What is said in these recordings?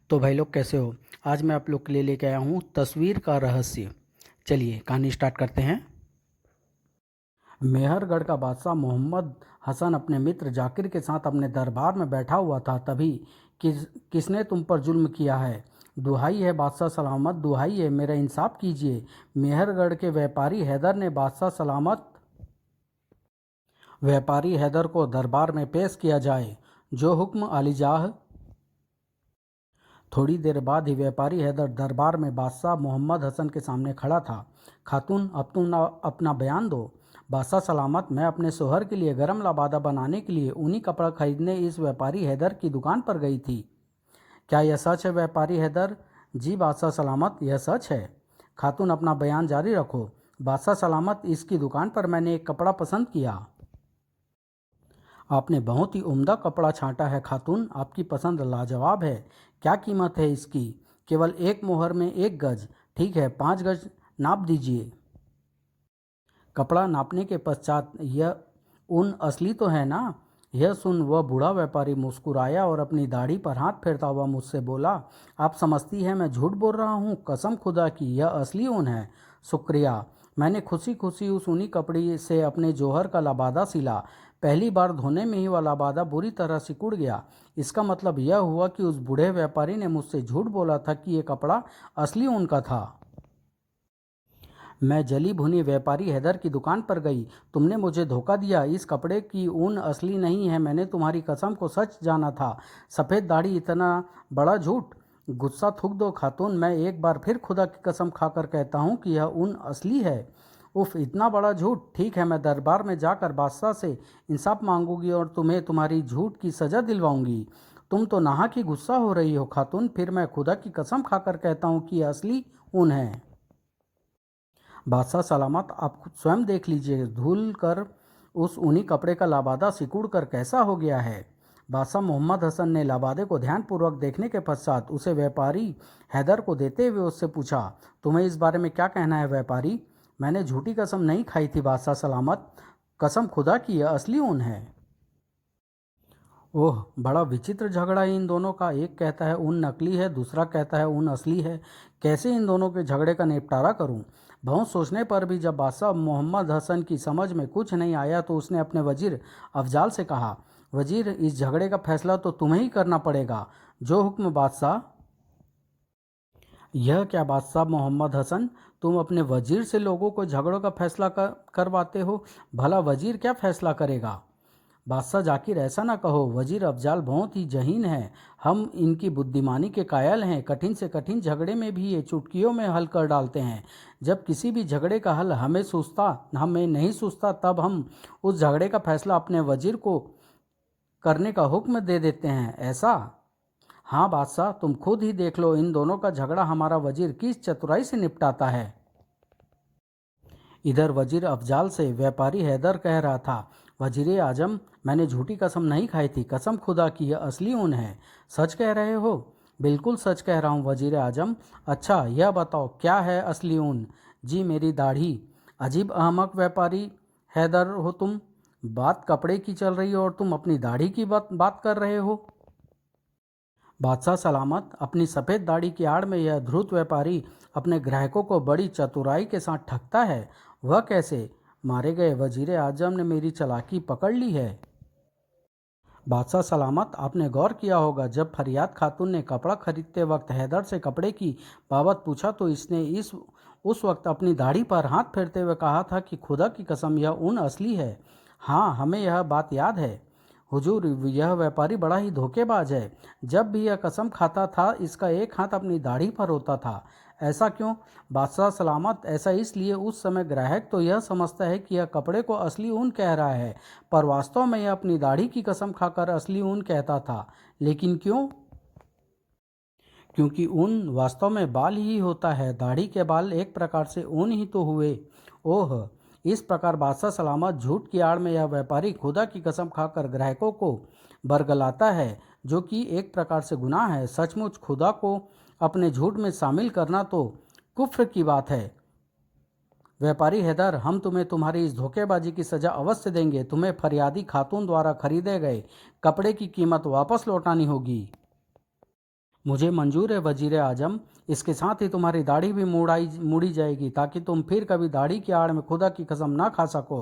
तो भाई लोग कैसे हो। आज मैं आप लोग के लिए लेके आया हूँ तस्वीर का रहस्य। चलिए कहानी स्टार्ट करते हैं। मेहरगढ़ का बादशाह मोहम्मद हसन अपने मित्र जाकिर के साथ अपने दरबार में बैठा हुआ था। तभी किसने तुम पर जुल्म किया है? दुहाई है बादशाह सलामत, दुहाई है, मेरा इंसाफ कीजिए। मेहरगढ़ के व्यापारी हैदर को दरबार में पेश किया जाए। जो हुक्म आलीजाह। थोड़ी देर बाद ही व्यापारी हैदर दरबार में बादशाह मोहम्मद हसन के सामने खड़ा था। खातून, अब तुम अपना बयान दो। बादशाह सलामत, मैं अपने शोहर के लिए गरम लबादा बनाने के लिए ऊनी कपड़ा खरीदने इस व्यापारी हैदर की दुकान पर गई थी। क्या यह सच है व्यापारी हैदर? जी बादशाह सलामत, यह सच है। खातून, अपना बयान जारी रखो। बादशाह सलामत, इसकी दुकान पर मैंने एक कपड़ा पसंद किया। आपने बहुत ही उम्दा कपड़ा छांटा है खातून, आपकी पसंद लाजवाब है। क्या कीमत है इसकी? केवल एक मोहर में 1 गज। ठीक है, 5 गज नाप दीजिए। कपड़ा नापने के पश्चात, यह ऊन असली तो है ना? यह सुन वह बूढ़ा व्यापारी मुस्कुराया और अपनी दाढ़ी पर हाथ फेरता हुआ मुझसे बोला, आप समझती हैं मैं झूठ बोल रहा हूँ? कसम खुदा की यह असली ऊन है। शुक्रिया। मैंने खुशी खुशी उस ऊनी कपड़े से अपने जौहर का लबादा सिला। पहली बार धोने में ही वह लबादा बुरी तरह सिकुड़ गया। इसका मतलब यह हुआ कि उस बूढ़े व्यापारी ने मुझसे झूठ बोला था कि यह कपड़ा असली ऊन का था। मैं जली भुनी व्यापारी हैदर की दुकान पर गई। तुमने मुझे धोखा दिया, इस कपड़े की ऊन असली नहीं है। मैंने तुम्हारी कसम को सच जाना था। सफ़ेद दाढ़ी, इतना बड़ा झूठ! गुस्सा थूक दो खातून, मैं एक बार फिर खुदा की कसम खाकर कहता हूँ कि यह ऊन असली है। उफ, इतना बड़ा झूठ! ठीक है, मैं दरबार में जाकर बादशाह से इंसाफ मांगूंगी और तुम्हें तुम्हारी झूठ की सज़ा दिलवाऊंगी। तुम तो नाहक ही गुस्सा हो रही हो खातून, फिर मैं खुदा की कसम खाकर कहता हूँ कि यह असली ऊन है। बादशाह सलामत, आप खुद स्वयं देख लीजिए, धुल कर उस ऊनी कपड़े का लाबादा सिकुड़ कर कैसा हो गया है। बादशाह मोहम्मद हसन ने लाबादे को ध्यानपूर्वक देखने के पश्चात उसे व्यापारी हैदर को देते हुए उससे पूछा, तुम्हें इस बारे में क्या कहना है व्यापारी? मैंने झूठी कसम नहीं खाई थी बादशाह सलामत, कसम खुदा की यह असली ऊन है। ओह, बड़ा विचित्र झगड़ा है इन दोनों का। एक कहता है ऊन नकली है, दूसरा कहता है ऊन असली है। कैसे इन दोनों के झगड़े का निपटारा करूं? बहुत सोचने पर भी जब बादशाह मोहम्मद हसन की समझ में कुछ नहीं आया तो उसने अपने वजीर अफजाल से कहा, वजीर, इस झगड़े का फैसला तो तुम्हें ही करना पड़ेगा। जो हुक्म बादशाह। यह क्या बादशाह मोहम्मद हसन, तुम अपने वजीर से लोगों को झगड़ों का फैसला करवाते हो? भला वजीर क्या फैसला करेगा? बादशाह जाकिर, ऐसा ना कहो, वजीर अफजाल बहुत ही जहीन है। हम इनकी बुद्धिमानी के कायल हैं। कठिन से कठिन झगड़े में भी ये चुटकियों में हल कर डालते हैं। जब किसी भी झगड़े का हल हमें नहीं सूझता तब हम उस झगड़े का फैसला अपने वजीर को करने का हुक्म दे देते हैं। ऐसा? हाँ बादशाह, तुम खुद ही देख लो, इन दोनों का झगड़ा हमारा वजीर किस चतुराई से निपटाता है। इधर वजीर अफजाल से व्यापारी हैदर कह रहा था, वजीर आजम, मैंने झूठी कसम नहीं खाई थी, कसम खुदा की यह असली ऊन है। सच कह रहे हो? बिल्कुल सच कह रहा हूँ वजीर आजम। अच्छा, यह बताओ क्या है असली ऊन? जी, मेरी दाढ़ी। अजीब अहमक व्यापारी हैदर हो तुम। बात कपड़े की चल रही है और तुम अपनी दाढ़ी की बात कर रहे हो। बादशाह सलामत, अपनी सफ़ेद दाढ़ी की आड़ में यह धूर्त व्यापारी अपने ग्राहकों को बड़ी चतुराई के साथ ठगता है। वह कैसे? मारे गए वजीर आजम ने मेरी चालाकी पकड़ ली है। बादशाह सलामत, आपने गौर किया होगा, जब फरियाद खातून ने कपड़ा खरीदते वक्त हैदर से कपड़े की बाबत पूछा तो इसने इस उस वक्त अपनी दाढ़ी पर हाथ फेरते हुए कहा था कि खुदा की कसम यह ऊन असली है। हाँ, हमें यह बात याद है। हुजूर, यह व्यापारी बड़ा ही धोखेबाज है। जब भी यह कसम खाता था इसका एक हाथ अपनी दाढ़ी पर होता था। ऐसा क्यों? बादशाह सलामत, ऐसा इसलिए, उस समय ग्राहक तो यह समझता है कि यह कपड़े को असली ऊन कह रहा है, पर वास्तव में यह अपनी दाढ़ी की कसम खाकर असली ऊन कहता था। लेकिन क्यों? क्योंकि ऊन वास्तव में बाल ही होता है। दाढ़ी के बाल एक प्रकार से ऊन ही तो हुए। ओह, इस प्रकार बादशाह सलामत, झूठ की आड़ में यह व्यापारी खुदा की कसम खाकर ग्राहकों को बरगलाता है, जो कि एक प्रकार से गुनाह है। सचमुच खुदा को अपने झूठ में शामिल करना तो कुफ्र की बात है। व्यापारी हैदर, हम तुम्हें तुम्हारी इस धोखेबाजी की सज़ा अवश्य देंगे। तुम्हें फरियादी खातून द्वारा खरीदे गए कपड़े की कीमत वापस लौटानी होगी। मुझे मंजूर है वजीर आजम। इसके साथ ही तुम्हारी दाढ़ी भी मुड़ी जाएगी ताकि तुम फिर कभी दाढ़ी की आड़ में खुदा की कसम ना खा सको।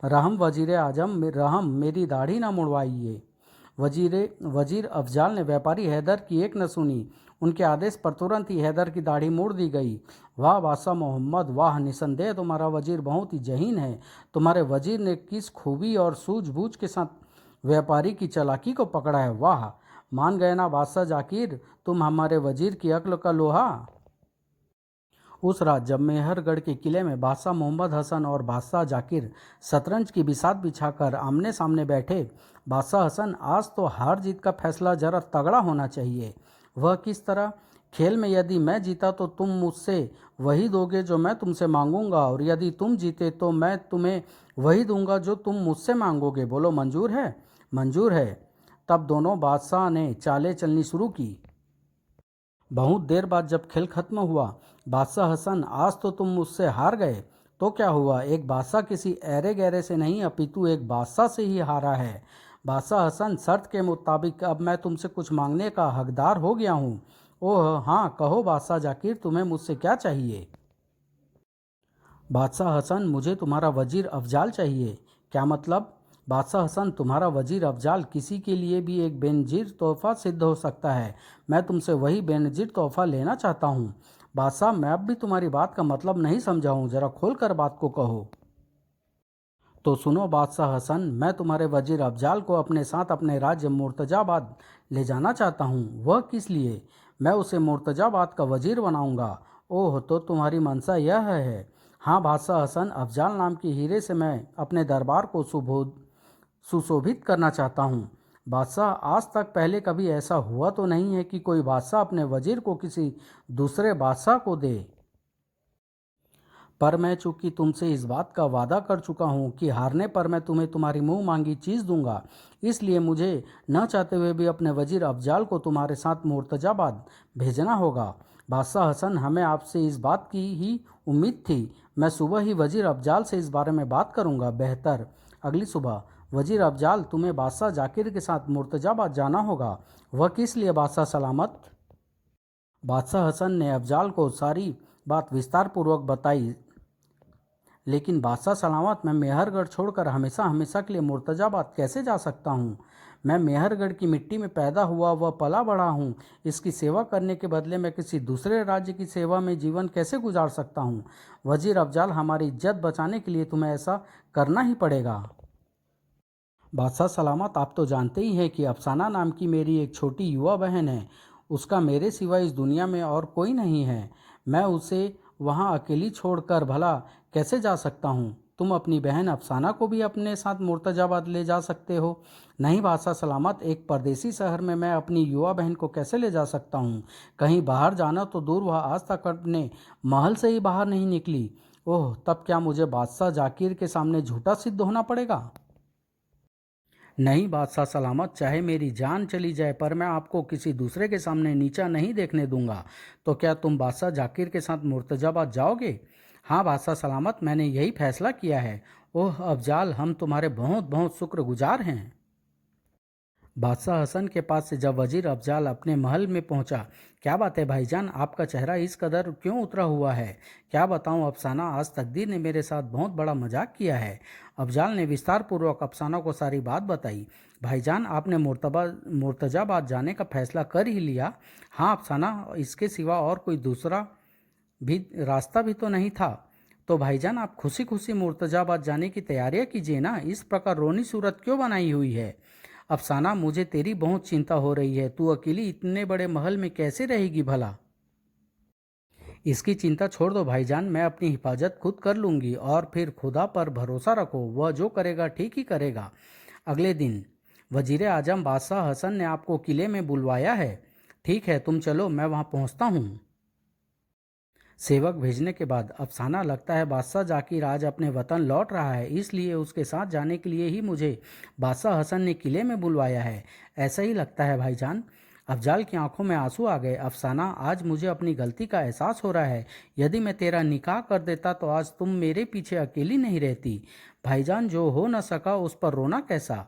रहम वजीर आजम, रहम, मेरी दाढ़ी ना मुड़वाइए। वजीर अफजाल ने व्यापारी हैदर की एक न सुनी। उनके आदेश पर तुरंत ही हैदर की दाढ़ी मोड़ दी गई। वाह बादशाह मोहम्मद, वाह, निसंदेह तुम्हारा वजीर बहुत ही जहीन है। तुम्हारे वजीर ने किस खूबी और सूझबूझ के साथ व्यापारी की चालाकी को पकड़ा है। वाह, मान गए ना बादशाह जाकिर, तुम हमारे वजीर की अक्ल का लोहा। उस रात जब मेहरगढ़ के किले में बादशाह मोहम्मद हसन और बादशाह जाकिर शतरंज की बिसात बिछाकर आमने सामने बैठे, बादशाह हसन, आज तो हार जीत का फैसला जरा तगड़ा होना चाहिए। वह किस तरह? खेल में यदि मैं जीता तो तुम मुझसे वही दोगे जो मैं तुमसे मांगूंगा, और यदि तुम जीते तो मैं तुम्हें वही दूंगा जो तुम मुझसे मांगोगे। बोलो मंजूर है? मंजूर है। तब दोनों बादशाह ने चालें चलनी शुरू की। बहुत देर बाद जब खेल खत्म हुआ, बादशाह हसन, आज तो तुम मुझसे हार गए। तो क्या हुआ? एक बादशाह किसी ऐरे गैरे से नहीं अपितु एक बादशाह से ही हारा है। बादशाह हसन, शर्त के मुताबिक अब मैं तुमसे कुछ मांगने का हकदार हो गया हूँ। ओह हाँ, कहो बादशाह जाकिर, तुम्हें मुझसे क्या चाहिए? बादशाह हसन, मुझे तुम्हारा वजीर अफजाल चाहिए। क्या मतलब? बादशाह हसन, तुम्हारा वजीर अफजाल किसी के लिए भी एक बेनजीर तोहफा सिद्ध हो सकता है। मैं तुमसे वही बेनजीर तोहफा लेना चाहता हूँ। बादशाह, मैं अब भी तुम्हारी बात का मतलब नहीं समझा हूँ, जरा खोल कर बात को कहो। तो सुनो बादशाह हसन, मैं तुम्हारे वजीर अफजाल को अपने साथ अपने राज्य मुर्तजाबाद ले जाना चाहता हूँ। वह किस लिए? मैं उसे मुर्तजाबाद का वजीर बनाऊंगा। ओह, तो तुम्हारी मंशा यह है? हाँ बादशाह हसन, अफजाल नाम के हीरे से मैं अपने दरबार को सुशोभित करना चाहता हूँ। बादशाह, आज तक पहले कभी ऐसा हुआ तो नहीं है कि कोई बादशाह अपने वजीर को किसी दूसरे बादशाह को दे। पर मैं चूंकि तुमसे इस बात का वादा कर चुका हूँ कि हारने पर मैं तुम्हें तुम्हारी मुंह मांगी चीज़ दूंगा, इसलिए मुझे न चाहते हुए भी अपने वजीर अफजाल को तुम्हारे साथ मुर्तजाबाद भेजना होगा। बादशाह हसन, हमें आपसे इस बात की ही उम्मीद थी। मैं सुबह ही वजीर अफजाल से इस बारे में बात करूंगा। बेहतर, अगली सुबह। वजीर अफजाल, तुम्हें बादशाह जाकिर के साथ मुर्तजाबाद जाना होगा। वह किस लिए बादशाह सलामत? बादशाह हसन ने अफजाल को सारी बात विस्तार पूर्वक बताई। लेकिन बादशाह सलामत, मैं मेहरगढ़ छोड़कर हमेशा हमेशा के लिए मुर्तजाबाद कैसे जा सकता हूँ? मैं मेहरगढ़ की मिट्टी में पैदा हुआ व पला बढ़ा हूँ। इसकी सेवा करने के बदले मैं किसी दूसरे राज्य की सेवा में जीवन कैसे गुजार सकता हूँ? वजीर अफजाल, हमारी इज्जत बचाने के लिए तुम्हें ऐसा करना ही पड़ेगा। बादशाह सलामत, आप तो जानते ही हैं कि अफसाना नाम की मेरी एक छोटी युवा बहन है। उसका मेरे सिवा इस दुनिया में और कोई नहीं है। मैं उसे वहाँ अकेली छोड़कर भला कैसे जा सकता हूँ? तुम अपनी बहन अफसाना को भी अपने साथ मुर्तजाबाद ले जा सकते हो। नहीं बादशाह सलामत, एक परदेसी शहर में मैं अपनी युवा बहन को कैसे ले जा सकता हूँ? कहीं बाहर जाना तो दूर, वह आज तक अपने महल से ही बाहर नहीं निकली। ओह, तब क्या मुझे बादशाह जाकिर के सामने झूठा सिद्ध होना पड़ेगा? नहीं बादशाह सलामत, चाहे मेरी जान चली जाए पर मैं आपको किसी दूसरे के सामने नीचा नहीं देखने दूंगा। तो क्या तुम बादशाह जाकिर के साथ मुर्तजाबाद जाओगे? हाँ बादशाह सलामत, मैंने यही फैसला किया है। ओह अफजाल, हम तुम्हारे बहुत बहुत शुक्रगुजार हैं। बादशाह हसन के पास से जब वजीर अफजाल अपने महल में पहुंचा, क्या बात है भाईजान, आपका चेहरा इस कदर क्यों उतरा हुआ है? क्या बताऊं अफसाना, आज तकदीर ने मेरे साथ बहुत बड़ा मजाक किया है। अफजाल ने विस्तार पूर्वक अफसाना को सारी बात बताई। भाईजान, आपने मुर्तजाबाद जाने का फैसला कर ही लिया? हाँ अफसाना, इसके सिवा और कोई दूसरा भी रास्ता भी तो नहीं था। तो भाईजान, आप खुशी खुशी मुर्तजाबाद जाने की तैयारियां कीजिए ना, इस प्रकार रोनी सूरत क्यों बनाई हुई है? अफसाना, मुझे तेरी बहुत चिंता हो रही है। तू अकेली इतने बड़े महल में कैसे रहेगी भला? इसकी चिंता छोड़ दो भाईजान, मैं अपनी हिफाजत खुद कर लूंगी, और फिर खुदा पर भरोसा रखो, वह जो करेगा ठीक ही करेगा। अगले दिन वजीर आजम बादशाह हसन ने आपको किले में बुलवाया है। ठीक है, तुम चलो, मैं वहां पहुंचता हूं। सेवक भेजने के बाद अफसाना, लगता है बादशाह जाकिर आज अपने वतन लौट रहा है, इसलिए उसके साथ जाने के लिए ही मुझे बादशाह हसन ने किले में बुलवाया है। ऐसा ही लगता है भाईजान। अफजाल की आंखों में आंसू आ गए। अफसाना, आज मुझे अपनी गलती का एहसास हो रहा है। यदि मैं तेरा निकाह कर देता तो आज तुम मेरे पीछे अकेली नहीं रहती। भाईजान, जो हो न सका उस पर रोना कैसा?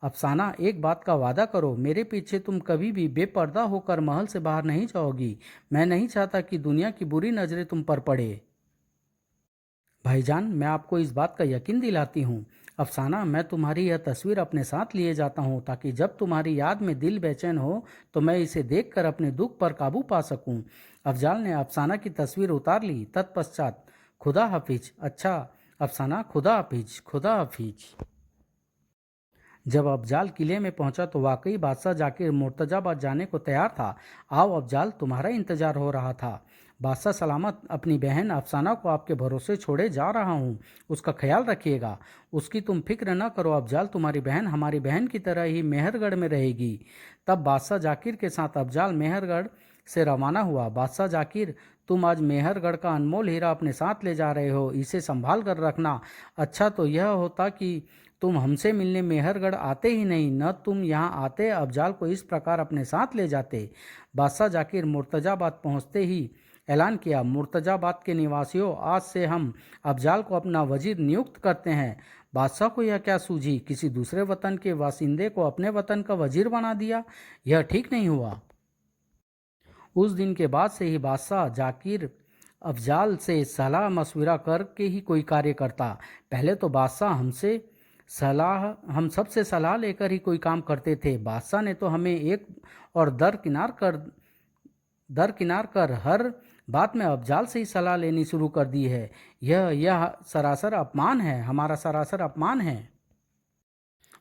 अफसाना, एक बात का वादा करो, मेरे पीछे तुम कभी भी बेपर्दा होकर महल से बाहर नहीं जाओगी। मैं नहीं चाहता कि दुनिया की बुरी नज़रें तुम पर पड़े। भाईजान, मैं आपको इस बात का यकीन दिलाती हूँ। अफसाना, मैं तुम्हारी यह तस्वीर अपने साथ लिए जाता हूँ ताकि जब तुम्हारी याद में दिल बेचैन हो तो मैं इसे देखकर अपने दुख पर काबू पा सकूँ। अफजाल ने अफसाना की तस्वीर उतार ली। तत्पश्चात, खुदा हाफिज। अच्छा अफसाना, खुदा हाफिज, खुदा हाफिज। जब अफजाल किले में पहुंचा तो वाकई बादशाह जाकिर मुर्तजाबाद जाने को तैयार था। आओ अफजाल, तुम्हारा इंतजार हो रहा था। बादशाह सलामत, अपनी बहन अफसाना को आपके भरोसे छोड़े जा रहा हूँ, उसका ख्याल रखिएगा। उसकी तुम फिक्र न करो अफजाल, तुम्हारी बहन हमारी बहन की तरह ही मेहरगढ़ में रहेगी। तब बादशाह जाकिर के साथ अफजाल मेहरगढ़ से रवाना हुआ। बादशाह जाकिर, तुम आज मेहरगढ़ का अनमोल हीरा अपने साथ ले जा रहे हो, इसे संभाल कर रखना। अच्छा तो यह होता कि तुम हमसे मिलने मेहरगढ़ आते ही नहीं, न तुम यहाँ आते अफजाल को इस प्रकार अपने साथ ले जाते। बादशाह जाकिर मुर्तजाबाद पहुँचते ही ऐलान किया, मुर्तजाबाद के निवासियों, आज से हम अफजाल को अपना वजीर नियुक्त करते हैं। बादशाह को यह क्या सूझी, किसी दूसरे वतन के वासिंदे को अपने वतन का वजीर बना दिया। यह ठीक नहीं हुआ। उस दिन के बाद से ही बादशाह जाकिर अफजाल से सलाह मशविरा करके ही कोई कार्य करता। पहले तो बादशाह हम सबसे सलाह लेकर ही कोई काम करते थे। बादशाह ने तो हमें एक और दरकिनार कर हर बात में अफजाल से ही सलाह लेनी शुरू कर दी है। यह सरासर अपमान है, हमारा सरासर अपमान है।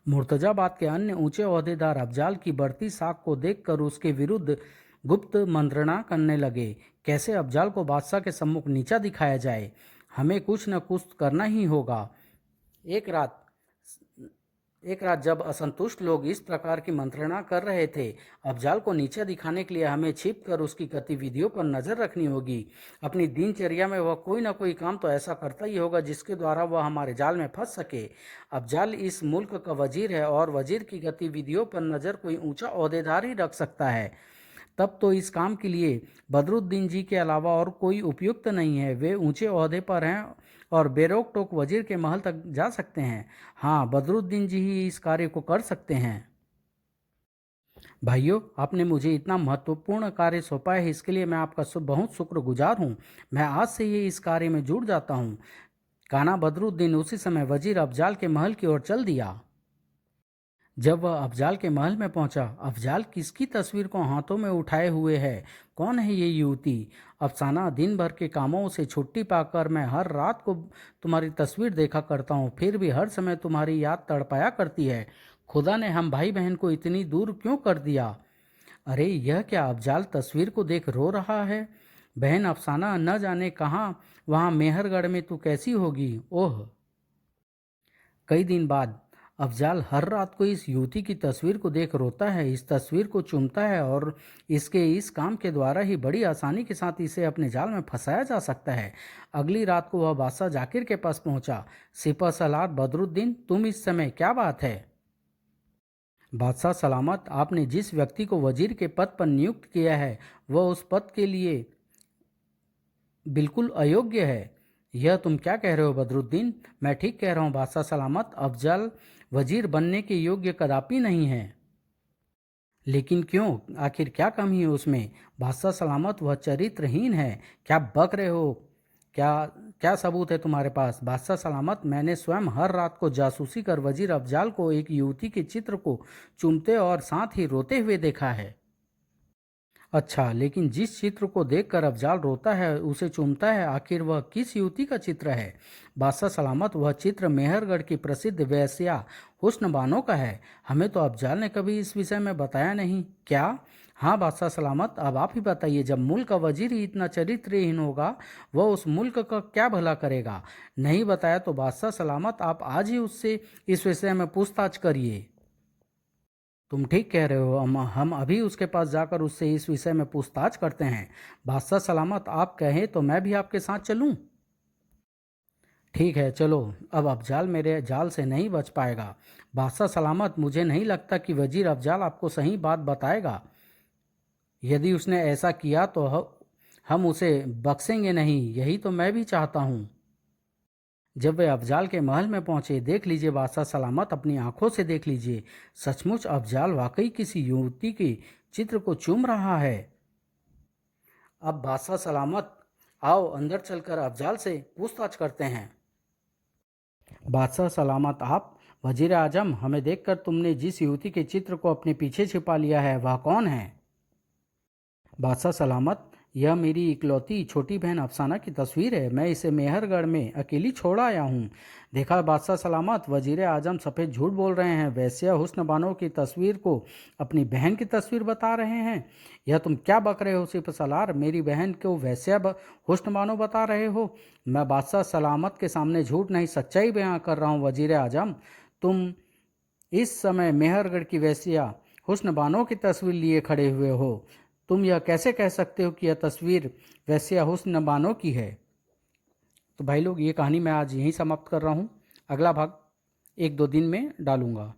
मुर्तजाबाद के अन्य ऊंचे ओहदेदार अफजाल की बढ़ती साख को देखकर उसके विरुद्ध गुप्त मंत्रणा करने लगे। कैसे अफजाल को बादशाह के सम्मुख नीचा दिखाया जाए, हमें कुछ न कुछ करना ही होगा। एक रात जब असंतुष्ट लोग इस प्रकार की मंत्रणा कर रहे थे, अफजाल को नीचा दिखाने के लिए हमें छिपकर उसकी गतिविधियों पर नजर रखनी होगी। अपनी दिनचर्या में वह कोई ना कोई काम तो ऐसा करता ही होगा जिसके द्वारा वह हमारे जाल में फंस सके। अफजाल इस मुल्क का वजीर है और वजीर की गतिविधियों पर नजर कोई ऊंचा ओहदेदार ही रख सकता है। तब तो इस काम के लिए बदरुद्दीन जी के अलावा और कोई उपयुक्त नहीं है। वे ऊंचे ओहदे पर हैं और बेरोक टोक वजीर के महल तक जा सकते हैं। हाँ, बदरुद्दीन जी ही इस कार्य को कर सकते हैं। भाइयों, आपने मुझे इतना महत्वपूर्ण कार्य सौंपा है, इसके लिए मैं आपका बहुत शुक्रगुजार हूँ। मैं आज से ही इस कार्य में जुड़ जाता हूँ। काना बदरुद्दीन उसी समय वजीर अफजाल के महल की ओर चल दिया। जब वह अफजाल के महल में पहुंचा, अफजाल किसकी तस्वीर को हाथों में उठाए हुए है? कौन है ये युवती? अफसाना, दिन भर के कामों से छुट्टी पाकर मैं हर रात को तुम्हारी तस्वीर देखा करता हूँ, फिर भी हर समय तुम्हारी याद तड़पाया करती है। खुदा ने हम भाई बहन को इतनी दूर क्यों कर दिया? अरे यह क्या? अफजाल तस्वीर को देख रो रहा है। बहन अफसाना, न जाने कहाँ वहाँ मेहरगढ़ में तू कैसी होगी। ओह! कई दिन बाद अफजाल हर रात को इस युवती की तस्वीर को देख रोता है, इस तस्वीर को चूमता है और इसके इस काम के द्वारा ही बड़ी आसानी के साथ इसे अपने जाल में फंसाया जा सकता है। अगली रात को वह बादशाह जाकिर के पास पहुंचा। सिपह सलार बदरुद्दीन, तुम इस समय, क्या बात है? बादशाह सलामत, आपने जिस व्यक्ति को वजीर के पद पर नियुक्त किया है वह उस पद के लिए बिल्कुल अयोग्य है। यह तुम क्या कह रहे हो बदरुद्दीन? मैं ठीक कह रहा हूँ बादशाह सलामत, अफजल वजीर बनने के योग्य कदापि नहीं है। लेकिन क्यों? आखिर क्या कमी है उसमें? बादशाह सलामत, वह चरित्रहीन है। क्या बक रहे हो? क्या क्या सबूत है तुम्हारे पास? बादशाह सलामत, मैंने स्वयं हर रात को जासूसी कर वजीर अफजाल को एक युवती के चित्र को चूमते और साथ ही रोते हुए देखा है। अच्छा, लेकिन जिस चित्र को देखकर अफजाल रोता है, उसे चूमता है, आखिर वह किस युवती का चित्र है? बादशाह सलामत, वह चित्र मेहरगढ़ की प्रसिद्ध वेश्या हुस्न बानो का है। हमें तो अफजाल ने कभी इस विषय में बताया नहीं। क्या? हाँ बादशाह सलामत, अब आप ही बताइए। जब मुल्क का वजीर ही इतना चरित्रहीन होगा, वह उस मुल्क का क्या भला करेगा? नहीं बताया तो बादशाह सलामत, आप आज ही उससे इस विषय में पूछताछ करिए। तुम ठीक कह रहे हो, हम अभी उसके पास जाकर उससे इस विषय में पूछताछ करते हैं। बादशाह सलामत, आप कहें तो मैं भी आपके साथ चलूं? ठीक है, चलो। अब अफजाल मेरे जाल से नहीं बच पाएगा। बादशाह सलामत, मुझे नहीं लगता कि वजीर अफजाल आपको सही बात बताएगा। यदि उसने ऐसा किया तो हम उसे बख्शेंगे नहीं, यही तो मैं भी चाहता हूँ। जब वे अफजाल के महल में पहुंचे, देख लीजिए बादशाह सलामत, अपनी आंखों से देख लीजिए, सचमुच अफजाल वाकई किसी युवती के चित्र को चूम रहा है। अब बादशाह सलामत, आओ अंदर चलकर अफजाल से पूछताछ करते हैं। बादशाह सलामत, आप? वजीर आजम, हमें देखकर तुमने जिस युवती के चित्र को अपने पीछे छिपा लिया है वह कौन है? बादशाह सलामत, यह मेरी इकलौती छोटी बहन अफसाना की तस्वीर है। मैं इसे मेहरगढ़ में अकेली छोड़ आया हूँ। देखा बादशाह सलामत, वजीर आजम सफ़ेद झूठ बोल रहे हैं। वैश्या हुस्न बानो की तस्वीर को अपनी बहन की तस्वीर बता रहे हैं। यह तुम क्या बक रहे हो सिपह सलार? मेरी बहन को वैश्या हुस्न बानो बता रहे हो? मैं बादशाह सलामत के सामने झूठ नहीं सच्चाई बयां कर रहा हूँ। वजीर आजम, तुम इस समय मेहरगढ़ की वैश्या हुस्न बानो की तस्वीर लिए खड़े हुए हो। तुम यह कैसे कह सकते हो कि यह तस्वीर वैश्या हुस्न बानो की है? तो भाई लोग, ये कहानी मैं आज यहीं समाप्त कर रहा हूँ। अगला भाग 1-2 दिन में डालूंगा।